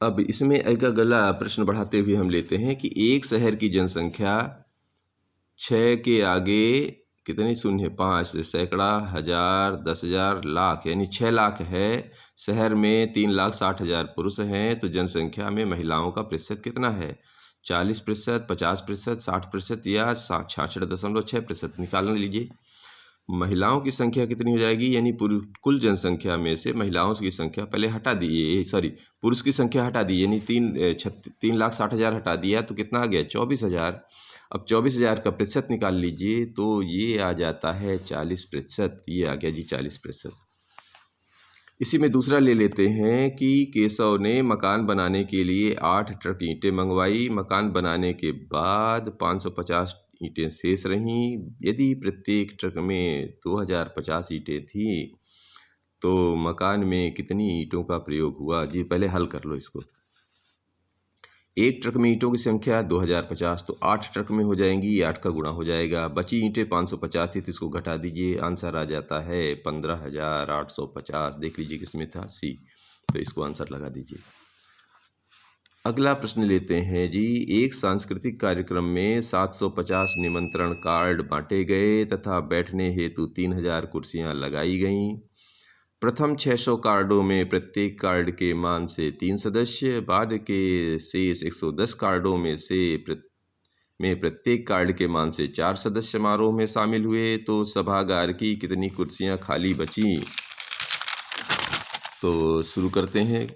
अब इसमें एक अगला प्रश्न बढ़ाते हुए हम लेते हैं कि एक शहर की जनसंख्या 6 के आगे कितने शून्य 5 सैकड़ा, हजार, 10,000, लाख यानी 6 लाख है। शहर में 3,60,000 पुरुष हैं, तो जनसंख्या में महिलाओं का प्रतिशत कितना है? 40%, 50%, 60% या 66.6% निकाल लीजिए। महिलाओं की संख्या कितनी हो जाएगी, यानी कुल जनसंख्या में से महिलाओं की संख्या पहले हटा दी, सॉरी पुरुष की संख्या हटा दी, यानी 3,60,000 हटा दिया तो कितना आ गया? 24,000। अब 24,000 का प्रतिशत निकाल लीजिए तो ये आ जाता है 40%। ये आ गया जी 40%। इसी में दूसरा ले लेते हैं कि केशव ने मकान बनाने के लिए 8 ट्रक ईंटें मंगवाई। मकान बनाने के बाद 550 ईंटें शेष रहीं। यदि प्रत्येक ट्रक में 2050 ईंटें थीं तो मकान में कितनी ईंटों का प्रयोग हुआ? जी पहले हल कर लो इसको। एक ट्रक में ईंटों की संख्या 2050, तो 8 ट्रक में हो जाएंगी, 8 का गुणा हो जाएगा। बची ईंटें 550 थी तो इसको घटा दीजिए, आंसर आ जाता है 15,850। देख लीजिए किसमें था, सी, तो इसको आंसर लगा दीजिए। अगला प्रश्न लेते हैं जी। एक सांस्कृतिक कार्यक्रम में 750 निमंत्रण कार्ड बांटे गए तथा बैठने हेतु 3,000 कुर्सियां लगाई गईं। प्रथम 600 कार्डों में प्रत्येक कार्ड के मान से 3 सदस्य, बाद के शेष 110 कार्डों में प्रत्येक कार्ड के मान से 4 सदस्य समारोह में शामिल हुए, तो सभागार की कितनी कुर्सियां खाली बची? तो शुरू करते हैं।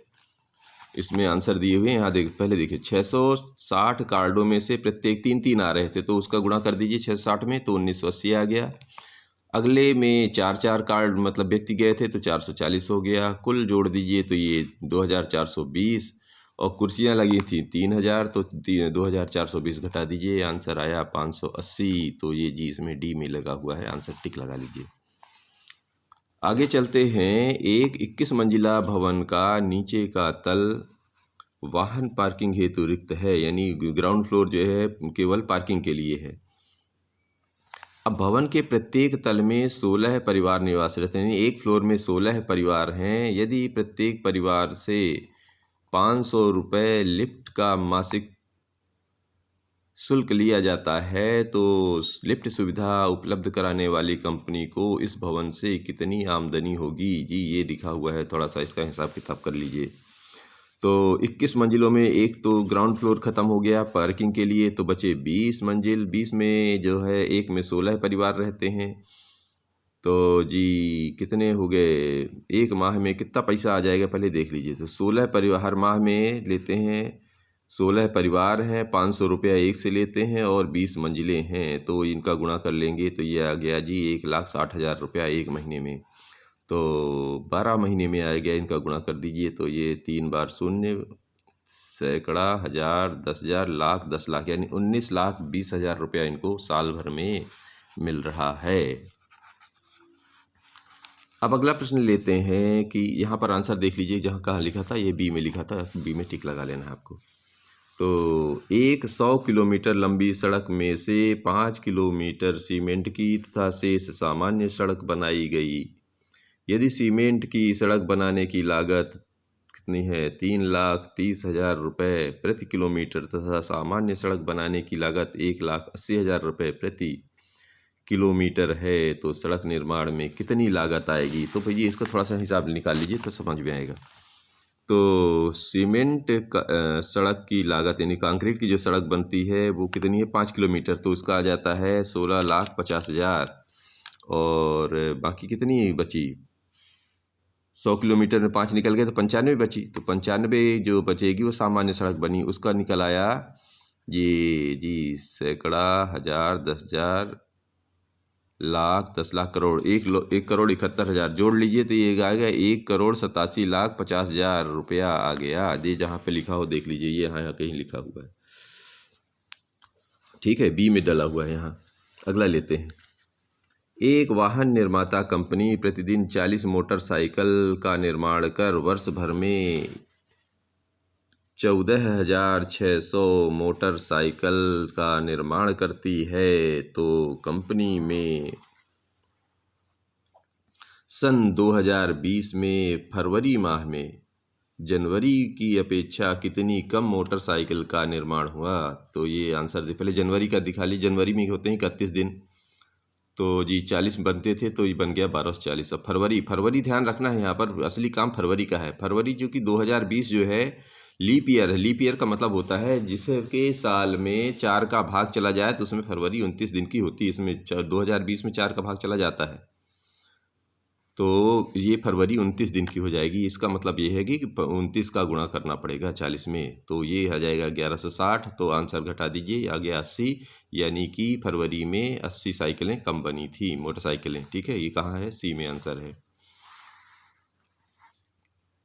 इसमें आंसर दिए हुए हैं, यहाँ पहले देखिए 660 कार्डों में से प्रत्येक 3-3 आ रहे थे, तो उसका गुणा कर दीजिए 660 में, तो 1980 आ गया। अगले में 4-4 कार्ड मतलब व्यक्ति गए थे तो 440 हो गया। कुल जोड़ दीजिए तो ये 2,420, और कुर्सियां लगी थी 3,000, तो 2,420 घटा दीजिए, आंसर आया 580। तो ये जी इसमें डी में लगा हुआ है, आंसर टिक लगा लीजिए। आगे चलते हैं। एक 21 मंजिला भवन का नीचे का तल वाहन पार्किंग हेतु रिक्त है, यानी ग्राउंड फ्लोर जो है केवल पार्किंग के लिए है। अब भवन के प्रत्येक तल में 16 परिवार निवासरत हैं, एक फ्लोर में 16 परिवार हैं। यदि प्रत्येक परिवार से 500 रुपये लिफ्ट का मासिक शुल्क लिया जाता है, तो लिफ्ट सुविधा उपलब्ध कराने वाली कंपनी को इस भवन से कितनी आमदनी होगी? जी ये लिखा हुआ है, थोड़ा सा इसका हिसाब किताब कर लीजिए। तो 21 मंजिलों में एक तो ग्राउंड फ्लोर ख़त्म हो गया पार्किंग के लिए, तो बचे 20 मंजिल। 20 में जो है एक में 16 परिवार रहते हैं, तो जी कितने हो गए? एक माह में कितना पैसा आ जाएगा पहले देख लीजिए। तो 16 परिवार हर माह में लेते हैं, 16 परिवार हैं, 500 रुपया एक से लेते हैं और 20 मंजिलें हैं, तो इनका गुणा कर लेंगे तो ये आ गया जी 1,60,000 रुपया एक महीने में। तो 12 महीने में आ गया, इनका गुणा कर दीजिए तो ये 3 बार शून्य, सैकड़ा, हजार, 10,000, लाख, 10 लाख, यानी 19,20,000 रुपया इनको साल भर में मिल रहा है। अब अगला प्रश्न लेते हैं कि यहाँ पर आंसर देख लीजिए, जहाँ कहाँ लिखा था, ये बी में लिखा था, बी में टिक लगा लेना है आपको। तो एक 100 किलोमीटर लंबी सड़क में से 5 किलोमीटर सीमेंट की तथा शेष सामान्य सड़क बनाई गई। यदि सीमेंट की सड़क बनाने की लागत कितनी है? 3,30,000 रुपये प्रति किलोमीटर तथा सामान्य सड़क बनाने की लागत 1,80,000 रुपये प्रति किलोमीटर है, तो सड़क निर्माण में कितनी लागत आएगी? तो भैया इसका थोड़ा सा हिसाब निकाल लीजिए तो समझ में आएगा। तो सीमेंट सड़क की लागत यानी कंक्रीट की जो सड़क बनती है वो कितनी है? 5 किलोमीटर, तो उसका आ जाता है 16,50,000। और बाकी कितनी बची? 100 किलोमीटर में 5 निकल गए तो 95 बची, तो 95 जो बचेगी वो सामान्य सड़क बनी, उसका निकल आया जी सैकड़ा, हजार, 10,000, लाख, 10 लाख, करोड़, 1,71,000 जोड़ लीजिए तो ये आ गया 1,87,50,000 रुपया आ गया। ये जहाँ पे लिखा हो देख लीजिए, ये यहाँ कहीं लिखा हुआ है, ठीक है, बी में डला हुआ है यहाँ। अगला लेते हैं। एक वाहन निर्माता कंपनी प्रतिदिन 40 मोटरसाइकिल का निर्माण कर वर्ष भर में 14,600 मोटरसाइकिल का निर्माण करती है, तो कंपनी में सन 2020 में फरवरी माह में जनवरी की अपेक्षा कितनी कम मोटरसाइकिल का निर्माण हुआ? तो ये आंसर दे, पहले जनवरी का दिखा ली। जनवरी में होते हैं 31 दिन, तो जी 40 बनते थे, तो ये बन गया 12 से 40। अब फरवरी ध्यान रखना है, यहाँ पर असली काम फरवरी का है। फरवरी जो कि 2020 जो है लीप ईयर है। लीप ईयर का मतलब होता है जिसके साल में 4 का भाग चला जाए तो उसमें फरवरी 29 दिन की होती है। इसमें 2020 में 4 का भाग चला जाता है, तो ये फरवरी 29 दिन की हो जाएगी। इसका मतलब ये है कि 29 का गुणा करना पड़ेगा 40 में, तो ये आ जाएगा 1160। तो आंसर घटा दीजिए, आ गया 80, यानी कि फरवरी में 80 साइकिलें कम बनी थी, मोटरसाइकिलें। ठीक है, ये कहाँ है? सी में आंसर है।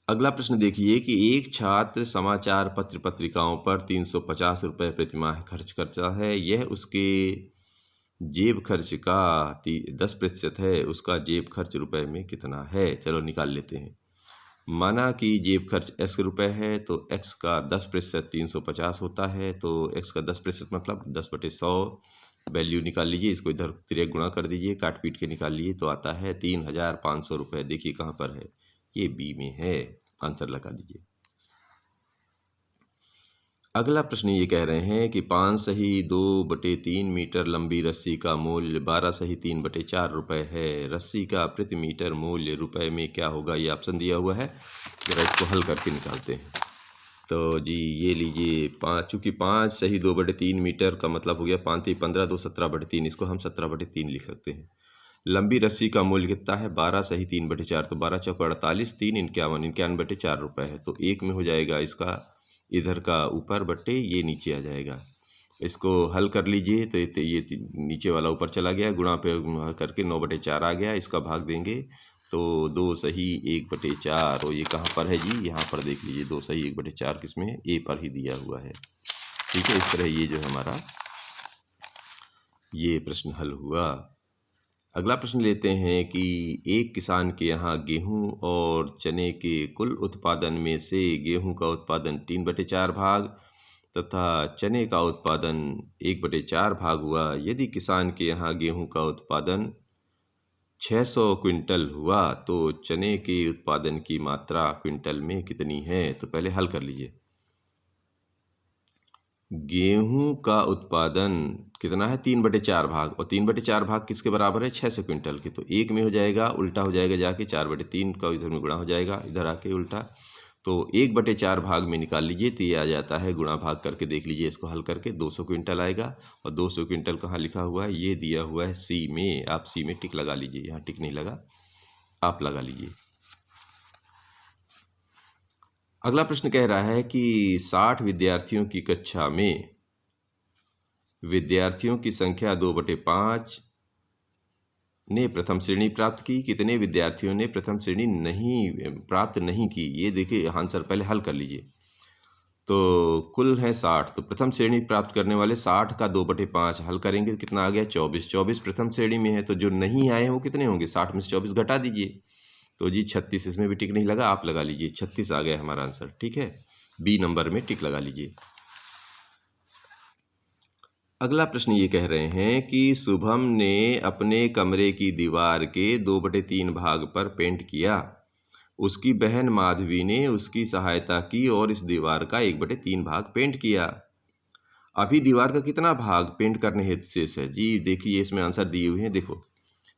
अगला प्रश्न देखिए कि एक छात्र समाचार पत्र पत्रिकाओं पर 350 रुपये प्रतिमाह खर्च करता है। यह उसके जेब खर्च का 10% है। उसका जेब खर्च रुपए में कितना है? चलो निकाल लेते हैं। माना कि जेब खर्च x रुपये है, तो x का 10% 350 होता है, तो x का 10% मतलब 10/100। वैल्यू निकाल लीजिए, इसको इधर तिरक गुणा कर दीजिए, काट पीट के निकालिए, तो आता है 3500 रुपये। देखिए कहाँ पर है, ये बी में है। आंसर लगा दीजिए। अगला प्रश्न ये कह रहे हैं कि 5 सही 2/3 मीटर लंबी रस्सी का मूल्य 12 सही 3/4 रुपये है। रस्सी का प्रति मीटर मूल्य रुपए में क्या होगा? ये ऑप्शन दिया हुआ है, जरा इसको हल करके निकालते हैं। तो जी ये लीजिए, चूँकि 5 सही 2/3 मीटर का मतलब हो गया 5 3 15 2 17/3, इसको हम 17/3 लिख सकते हैं। लंबी रस्सी का मूल्य कितना है? 12 सही 3/4, तो 12 चौक 48, 3 51, 51/4 रुपये है। तो एक में हो जाएगा इसका इधर का ऊपर बट्टे ये नीचे आ जाएगा। इसको हल कर लीजिए, तो ये नीचे वाला ऊपर चला गया, गुणा पे करके 9/4 आ गया। इसका भाग देंगे तो 2 सही 1/4, और ये कहाँ पर है जी? यहाँ पर देख लीजिए, 2 सही 1/4 किसमें? ए पर ही दिया हुआ है। ठीक है, इस तरह ये जो हमारा ये प्रश्न हल हुआ। अगला प्रश्न लेते हैं कि एक किसान के यहाँ गेहूं और चने के कुल उत्पादन में से गेहूं का उत्पादन 3/4 भाग तथा चने का उत्पादन 1/4 भाग हुआ। यदि किसान के यहाँ गेहूं का उत्पादन 600 क्विंटल हुआ तो चने के उत्पादन की मात्रा क्विंटल में कितनी है? तो पहले हल कर लीजिए। गेहूं का उत्पादन कितना है? 3/4 भाग, और 3/4 भाग किसके बराबर है? 600 क्विंटल के। तो एक में हो जाएगा, उल्टा हो जाएगा जाके 4/3 का इधर में गुणा हो जाएगा, इधर आके उल्टा। तो 1/4 भाग में निकाल लीजिए, तो ये आ जाता है, गुणा भाग करके देख लीजिए, इसको हल करके 200 क्विंटल आएगा। और 200 क्विंटल कहाँ लिखा हुआ है? ये दिया हुआ है सी में। आप सी में टिक लगा लीजिए, यहाँ टिक नहीं लगा, आप लगा लीजिए। अगला प्रश्न कह रहा है कि 60 विद्यार्थियों की कक्षा में विद्यार्थियों की संख्या 2/5 ने प्रथम श्रेणी प्राप्त की। कितने विद्यार्थियों ने प्रथम श्रेणी प्राप्त नहीं की? ये देखिए आंसर पहले हल कर लीजिए। तो कुल है 60, तो प्रथम श्रेणी प्राप्त करने वाले 60 का 2/5 हल करेंगे, कितना आ गया? 24। 24 प्रथम श्रेणी में है, तो जो नहीं आए हैं वो कितने होंगे? 60 में से 24 घटा दीजिए, तो जी 36। इसमें भी टिक नहीं लगा, आप लगा लीजिए, 36 आ गया हमारा आंसर। ठीक है, बी नंबर में टिक लगा लीजिए। अगला प्रश्न ये कह रहे हैं कि शुभम ने अपने कमरे की दीवार के 2/3 भाग पर पेंट किया। उसकी बहन माधवी ने उसकी सहायता की और इस दीवार का 1/3 भाग पेंट किया। अभी दीवार का कितना भाग पेंट करने हेतु शेष है? जी देखिए, इसमें आंसर दिए हुए हैं। देखो,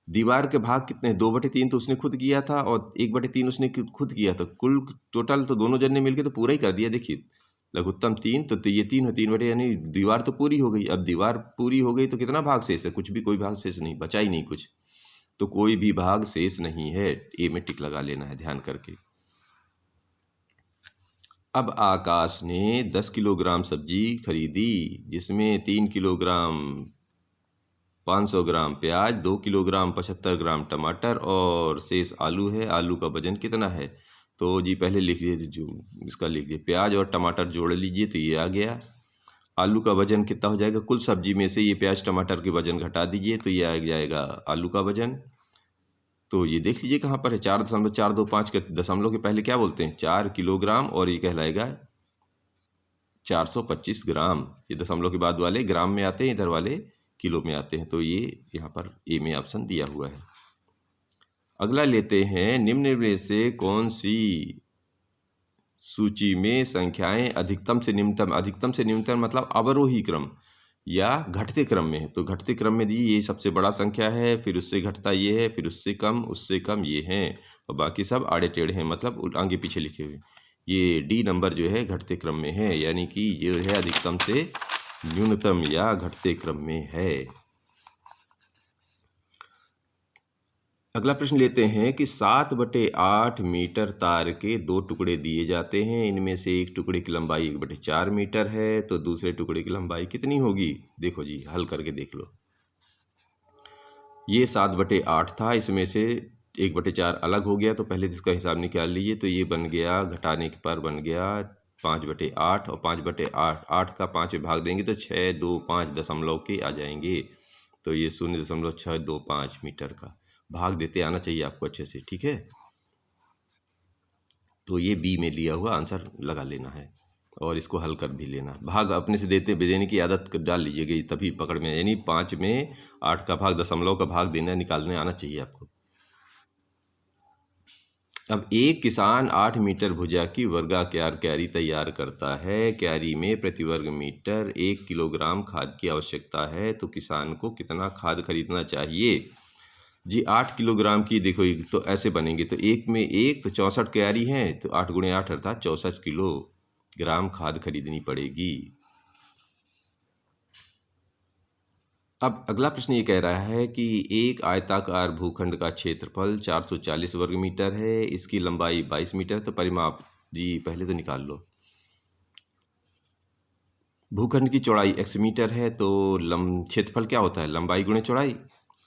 दीवार के भाग कितने हैं? 2/3 तो उसने खुद किया था और 1/3 उसने खुद किया था। कुल टोटल तो दोनों जन ने मिलकर तो पूरा ही कर दिया। देखिए, लघुत्तम 3, तो ये 3 है, 3/, यानी दीवार तो पूरी हो गई। अब दीवार पूरी हो गई तो कितना भाग शेष है? कुछ भी, कोई भाग शेष नहीं बचा ही नहीं कुछ, तो कोई भी भाग शेष नहीं है। ए में टिक लगा लेना है ध्यान करके। अब आकाश ने 10 किलोग्राम सब्जी खरीदी, जिसमें 3 किलोग्राम 500 ग्राम प्याज, 2 किलोग्राम 75 ग्राम टमाटर और शेष आलू है। आलू का वजन कितना है? तो जी पहले लिख लीजिए, जो इसका लिख लीजिए, प्याज और टमाटर जोड़ लीजिए, तो ये आ गया। आलू का वजन कितना हो जाएगा? कुल सब्जी में से ये प्याज टमाटर के वजन घटा दीजिए, तो ये आ जाएगा आलू का वजन। तो ये देख लीजिए कहाँ पर है, 4.425 के दशमलव के पहले क्या बोलते हैं? 4 किलोग्राम, और ये कहलाएगा 425 ग्राम। ये दशमलव के बाद वाले ग्राम में आते हैं, इधर वाले किलो में आते हैं। तो ये यहाँ पर ए में ऑप्शन दिया हुआ है। अगला लेते हैं, निम्न में से कौन सी सूची में संख्याएं अधिकतम से न्यूनतम मतलब अवरोही क्रम या घटते क्रम में है। तो घटते क्रम में दी ये सबसे बड़ा संख्या है, फिर उससे घटता ये है, फिर उससे कम ये हैं, और बाकी सब आड़े टेढ़े हैं, मतलब आगे पीछे लिखे हुए। ये डी नंबर जो है घटते क्रम में है, यानी कि ये है अधिकतम से न्यूनतम या घटते क्रम में है। अगला प्रश्न लेते हैं कि 7/8 मीटर तार के 2 टुकड़े दिए जाते हैं। इनमें से एक टुकड़े की लंबाई 1/4 मीटर है, तो दूसरे टुकड़े की लंबाई कितनी होगी? देखो जी, हल करके देख लो। ये 7/8 था, इसमें से 1/4 अलग हो गया, तो पहले इसका हिसाब निकाल लीजिए। तो ये बन गया, घटाने पर बन गया 5/8, और 5/8 8 का 5 में भाग देंगे तो 6, 2, 5 दशमलव के आ जाएंगे। तो ये 0.625 मीटर का भाग देते आना चाहिए आपको अच्छे से, ठीक है। तो ये बी में लिया हुआ आंसर लगा लेना है और इसको हल कर भी लेना। भाग अपने से देने की आदत डाल लीजिएगा, तभी पकड़ में, यानी 5 में 8 का भाग, दशमलव का भाग देना निकालने आना चाहिए आपको। अब एक किसान 8 मीटर भुजा की वर्गाकार क्यारी तैयार करता है। क्यारी में प्रति वर्ग मीटर 1 किलोग्राम खाद की आवश्यकता है, तो किसान को कितना खाद खरीदना चाहिए? जी 8 किलोग्राम की, देखो तो ऐसे बनेंगे, तो एक में एक तो 64 क्यारी हैं, तो 8 × 8 अर्थात 64 किलोग्राम खाद खरीदनी पड़ेगी। अब अगला प्रश्न ये कह रहा है कि एक आयताकार भूखंड का क्षेत्रफल 440 वर्ग मीटर है, इसकी लंबाई 22 मीटर, तो परिमाप जी पहले तो निकाल लो। भूखंड की चौड़ाई x मीटर है, तो क्षेत्रफल क्या होता है? लंबाई गुणे चौड़ाई।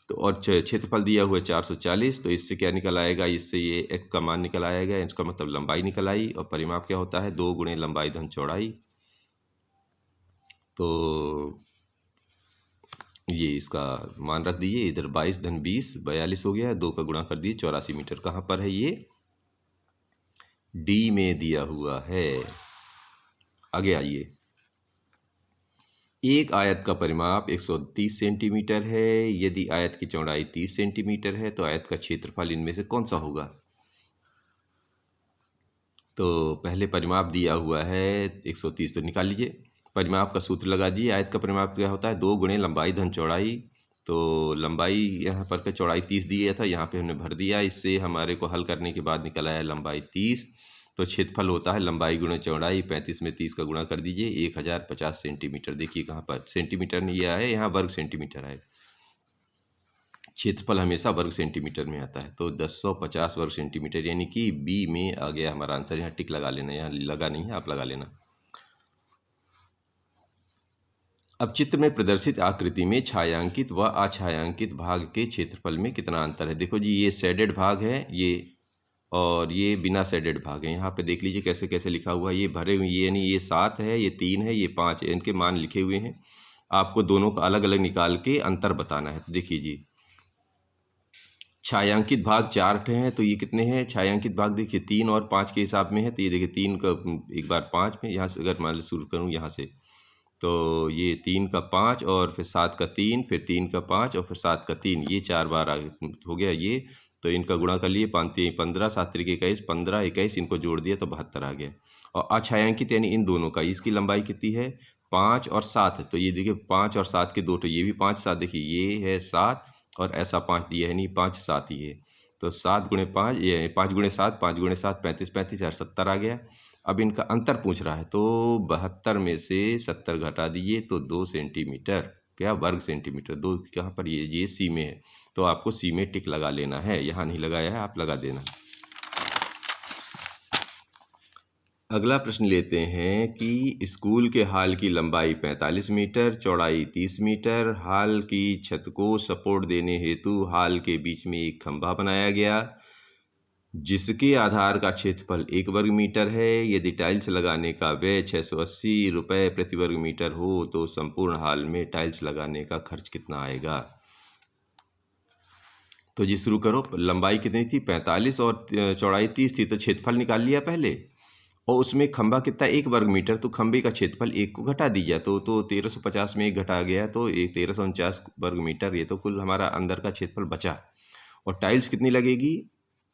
तो और क्षेत्रफल दिया हुआ है 440, तो इससे क्या निकल आएगा? इससे ये x का मान निकल आएगा, इसका मतलब लंबाई निकल आई, और परिमाप क्या होता है? 2 × लंबाई धन चौड़ाई। तो ये इसका मान रख दीजिए इधर, 22 धन 20 42 हो गया, 2 का गुणा कर दिए 84 मीटर। कहाँ पर है ये? डी में दिया हुआ है। आगे आइए, एक आयत का परिमाप 130 सेंटीमीटर है। यदि आयत की चौड़ाई 30 सेंटीमीटर है, तो आयत का क्षेत्रफल इनमें से कौन सा होगा? तो पहले परिमाप दिया हुआ है 130, तो निकाल लीजिए। परिमाप का सूत्र लगा दिए। आयत का परिमाप क्या होता है? 2 × लंबाई धन चौड़ाई। तो लंबाई यहाँ पर का चौड़ाई 30 दिया था, यहाँ पे हमने भर दिया। इससे हमारे को हल करने के बाद निकल आया लंबाई 30। तो क्षेत्रफल होता है लंबाई गुणे चौड़ाई, 35 में 30 का गुणा कर दीजिए, 1050 सेंटीमीटर। देखिए कहाँ पर सेंटीमीटर नहीं आया है, यहाँ वर्ग सेंटीमीटर है। क्षेत्रफल हमेशा वर्ग सेंटीमीटर में आता है, तो 1050 वर्ग सेंटीमीटर, यानी कि बी में आ गया हमारा आंसर। यहाँ टिक लगा लेना, यहाँ लगा नहीं है, आप लगा लेना। अब चित्र में प्रदर्शित आकृति में छायांकित व अछायांकित भाग के क्षेत्रफल में कितना अंतर है? देखो जी, ये शेडेड भाग है ये, और ये बिना शेडेड भाग है। यहाँ पे देख लीजिए कैसे कैसे लिखा हुआ है। ये भरे हुए, ये यानी ये 7 है, ये 3 है, ये 5 है, इनके मान लिखे हुए हैं। आपको दोनों का अलग अलग निकाल के अंतर बताना है। तो देखिए जी, छायांकित भाग 4 हैं, तो ये कितने हैं? छायांकित भाग देखिए 3 और 5 के हिसाब में है। तो ये देखिए 3 का एक बार 5 में, यहाँ से अगर मान लो शुरू करूँ यहाँ से, तो ये 3 का 5 और फिर 7 का 3, फिर 3 का 5 और फिर 7 का 3, ये 4 बार हो गया ये। तो इनका गुणा कर लिए, 5 3 15, 7 3 21, 15 21, इनको जोड़ दिया तो 72 आ गया। और अछायांकित यानी इन दोनों का, इसकी लंबाई कितनी है? 5 और 7 है। तो ये देखिए 5 और 7 के 2, तो ये भी 5 7, देखिए ये है 7 और ऐसा 5 दिया है, नहीं 5 7 ही है। तो 7 × 5, ये 5 × 7, 5 × 7 35 35 और 70 आ गया। अब इनका अंतर पूछ रहा है, तो 72 में से 70 घटा दीजिए, तो 2 सेंटीमीटर, क्या वर्ग सेंटीमीटर। 2 कहाँ पर? ये सी में है, तो आपको सी में टिक लगा लेना है। यहाँ नहीं लगाया है, आप लगा देना। अगला प्रश्न लेते हैं कि स्कूल के हाल की लंबाई 45 मीटर, चौड़ाई 30 मीटर। हाल की छत को सपोर्ट देने हेतु हाल के बीच में एक खंभा बनाया गया, जिसके आधार का क्षेत्रफल 1 वर्ग मीटर है। यदि टाइल्स लगाने का व्यय 680 रुपये प्रति वर्ग मीटर हो, तो संपूर्ण हाल में टाइल्स लगाने का खर्च कितना आएगा? तो जी शुरू करो। लंबाई कितनी थी? 45 और चौड़ाई 30 थी, तो क्षेत्रफल निकाल लिया पहले, और उसमें खंभा कितना? 1 वर्ग मीटर, तो खंभे का क्षेत्रफल 1 को घटा दीजिए, तो 1350 में 1 घटा गया, तो 1349 वर्ग मीटर। ये तो कुल हमारा अंदर का क्षेत्रफल बचा। और टाइल्स कितनी लगेगी?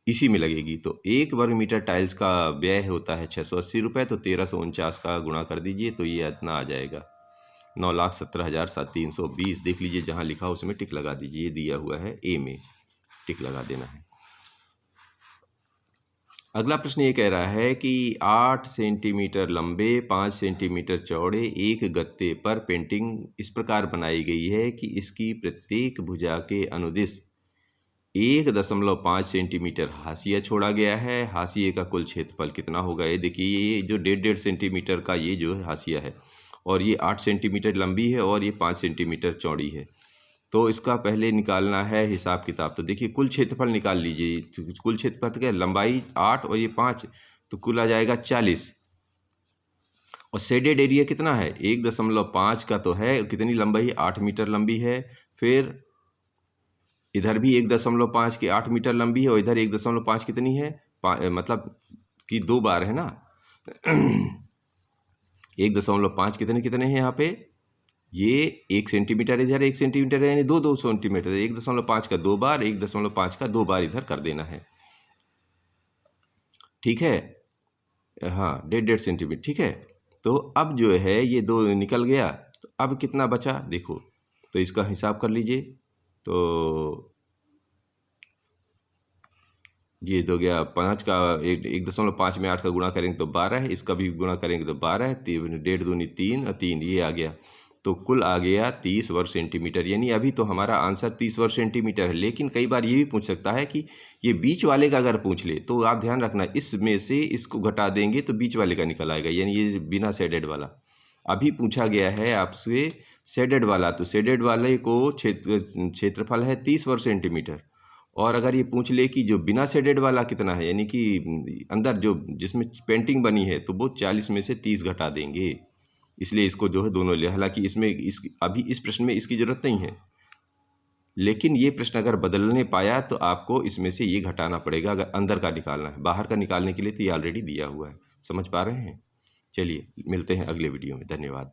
इसी में लगेगी। तो 1 वर्ग मीटर टाइल्स का व्यय होता है 680 रुपये, तो 1349 का गुणा कर दीजिए तो ये इतना आ जाएगा 9,17,320। देख लीजिए जहाँ लिखा उसमें टिक लगा दीजिए, ये दिया हुआ है ए में, टिक लगा देना है। अगला प्रश्न ये कह रहा है कि 8 सेंटीमीटर लंबे 5 सेंटीमीटर चौड़े एक गत्ते पर पेंटिंग इस प्रकार बनाई गई है कि इसकी प्रत्येक भुजा के अनुदिश 1.5 सेंटीमीटर हाशिया छोड़ा गया है। हाशिए का कुल क्षेत्रफल कितना होगा? ये देखिए, ये जो 1.5 सेंटीमीटर का ये जो हाशिया है और ये 8 सेंटीमीटर लंबी है और ये 5 सेंटीमीटर चौड़ी है। तो इसका पहले निकालना है हिसाब किताब। तो देखिए कुल क्षेत्रफल निकाल लीजिए। कुल क्षेत्रफल तो क्या, लंबाई 8 और ये 5, तो कुल आ जाएगा 40। और शेडेड एरिया कितना है? 1.5 का तो है, कितनी लंबाई? 8 मीटर लंबी है। फिर इधर भी 1.5 की 8 मीटर लंबी है और इधर 1.5 कितनी है? मतलब कि 2 बार है ना। 1.5 कितने कितने हैं यहाँ पे? ये 1 सेंटीमीटर, इधर 1 सेंटीमीटर है, यानी 2 सेंटीमीटर। 1.5 का 2 बार, 1.5 का 2 बार इधर कर देना है। ठीक है, हाँ, 1.5 सेंटीमीटर। ठीक है, तो अब जो है ये 2 निकल गया, तो अब कितना बचा देखो, तो इसका हिसाब कर लीजिए। तो ये तो गया 5 का 1.5 में 8 का गुणा करेंगे तो 12 है, इसका भी गुणा करेंगे तो 12 है, 1.5 दूनी 3 और 3 ये आ गया, तो कुल आ गया 30 वर्ग सेंटीमीटर। यानी अभी तो हमारा आंसर 30 वर्ग सेंटीमीटर है। लेकिन कई बार ये भी पूछ सकता है कि ये बीच वाले का अगर पूछ ले तो आप ध्यान रखना, इसमें से इसको घटा देंगे तो बीच वाले का निकल आएगा, यानी ये बिना शेडेड वाला। अभी पूछा गया है आपसे शेडेड वाला, तो शेडेड वाले को क्षेत्रफल है 30 वर्ग सेंटीमीटर। और अगर ये पूछ ले कि जो बिना शेडेड वाला कितना है, यानी कि अंदर जो जिसमें पेंटिंग बनी है, तो वो 40 में से 30 घटा देंगे। इसलिए इसको जो है दोनों ले, हालांकि इसमें अभी इस प्रश्न में इसकी ज़रूरत नहीं है, लेकिन ये प्रश्न अगर बदलने पाया तो आपको इसमें से ये घटाना पड़ेगा अगर अंदर का निकालना है। बाहर का निकालने के लिए तो ये ऑलरेडी दिया हुआ है। समझ पा रहे हैं? चलिए मिलते हैं अगले वीडियो में। धन्यवाद।